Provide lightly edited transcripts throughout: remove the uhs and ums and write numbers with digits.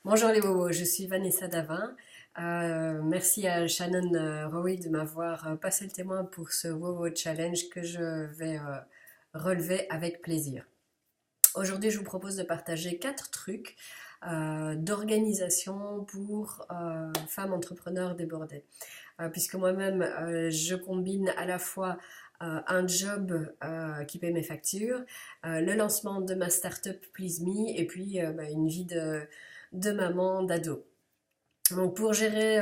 Bonjour les bobos, je suis Vanessa Davin. Merci à Shannon Rowe de m'avoir passé le témoin pour ce Wowo Challenge que je vais relever avec plaisir. Aujourd'hui, je vous propose de partager 4 trucs d'organisation pour femmes entrepreneurs débordées. Puisque moi-même, je combine à la fois un job qui paie mes factures, le lancement de ma startup Please Me et puis une vie de maman, d'ado. Donc pour gérer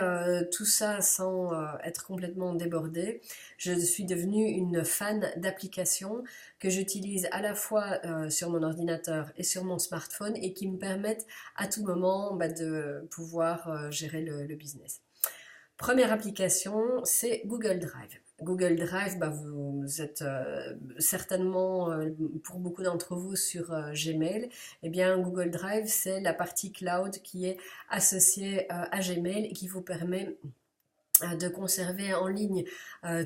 tout ça sans être complètement débordée, je suis devenue une fan d'applications que j'utilise à la fois sur mon ordinateur et sur mon smartphone et qui me permettent à tout moment de pouvoir gérer le business. Première application, c'est Google Drive. Google Drive, vous êtes certainement, pour beaucoup d'entre vous, sur Gmail. Eh bien, Google Drive, c'est la partie cloud qui est associée à Gmail et qui vous permet de conserver en ligne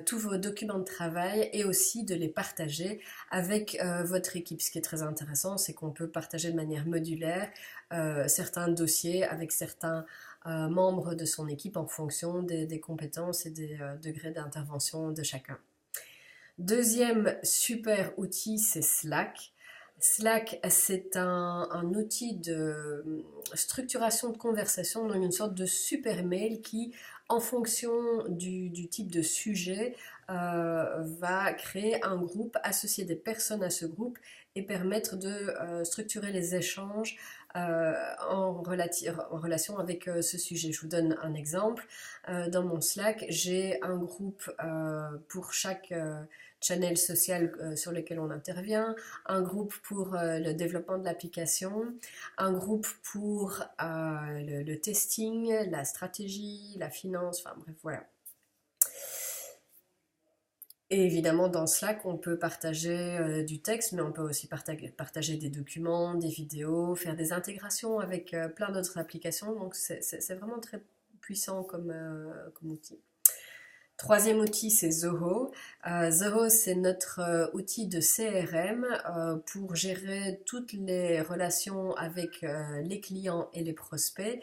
tous vos documents de travail et aussi de les partager avec votre équipe. Ce qui est très intéressant, c'est qu'on peut partager de manière modulaire certains dossiers avec certains membres de son équipe en fonction des compétences et des degrés d'intervention de chacun. Deuxième super outil, c'est Slack. Slack, c'est un outil de structuration de conversation, donc une sorte de super mail qui, en fonction du type de sujet, va créer un groupe, associer des personnes à ce groupe et permettre de structurer les échanges en relation avec ce sujet. Je vous donne un exemple. Dans mon Slack, j'ai un groupe pour chaque channel social sur lequel on intervient, un groupe pour le développement de l'application, un groupe pour le testing, la stratégie, la finance, enfin bref, voilà. Et évidemment, dans Slack, on peut partager du texte, mais on peut aussi partager des documents, des vidéos, faire des intégrations avec plein d'autres applications. Donc, c'est vraiment très puissant comme outil. Troisième outil, c'est Zoho. Zoho, c'est notre outil de CRM pour gérer toutes les relations avec les clients et les prospects,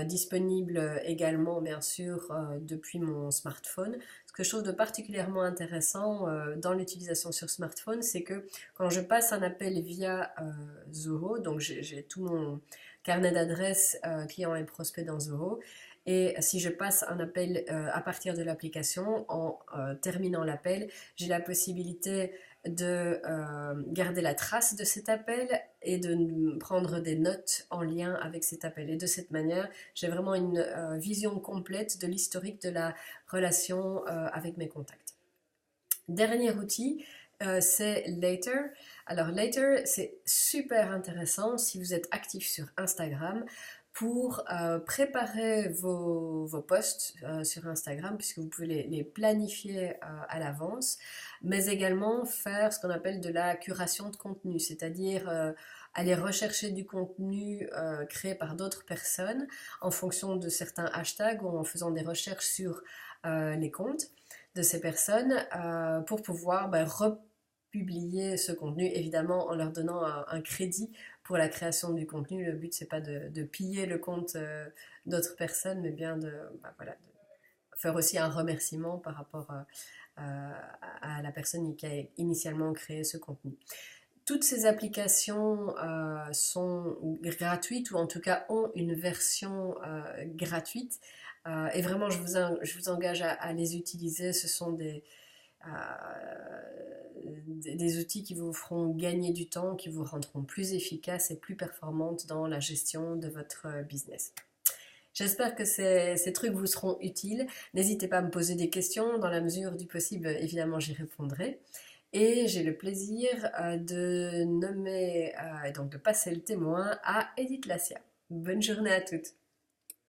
disponible également, bien sûr, depuis mon smartphone. Ce que je trouve de particulièrement intéressant dans l'utilisation sur smartphone, c'est que quand je passe un appel via Zoho, donc j'ai tout mon carnet d'adresses clients et prospects dans Zoho, et si je passe un appel à partir de l'application, en terminant l'appel, j'ai la possibilité de garder la trace de cet appel et de prendre des notes en lien avec cet appel. Et de cette manière, j'ai vraiment une vision complète de l'historique de la relation avec mes contacts. Dernier outil, c'est Later. Alors Later, c'est super intéressant si vous êtes actif sur Instagram pour préparer vos posts sur Instagram, puisque vous pouvez les planifier à l'avance, mais également faire ce qu'on appelle de la curation de contenu, c'est-à-dire aller rechercher du contenu créé par d'autres personnes en fonction de certains hashtags ou en faisant des recherches sur les comptes de ces personnes pour pouvoir republier ce contenu, évidemment en leur donnant un crédit pour la création du contenu. Le but, c'est pas de piller le compte d'autres personnes, mais bien voilà, de faire aussi un remerciement par rapport à la personne qui a initialement créé ce contenu. Toutes ces applications sont gratuites ou en tout cas ont une version gratuite et vraiment je vous engage à les utiliser. Ce sont des outils qui vous feront gagner du temps, qui vous rendront plus efficace et plus performante dans la gestion de votre business. J'espère que ces trucs vous seront utiles. N'hésitez pas à me poser des questions. Dans la mesure du possible, évidemment, j'y répondrai. Et j'ai le plaisir de nommer, donc de passer le témoin à Edith Lassia. Bonne journée à toutes.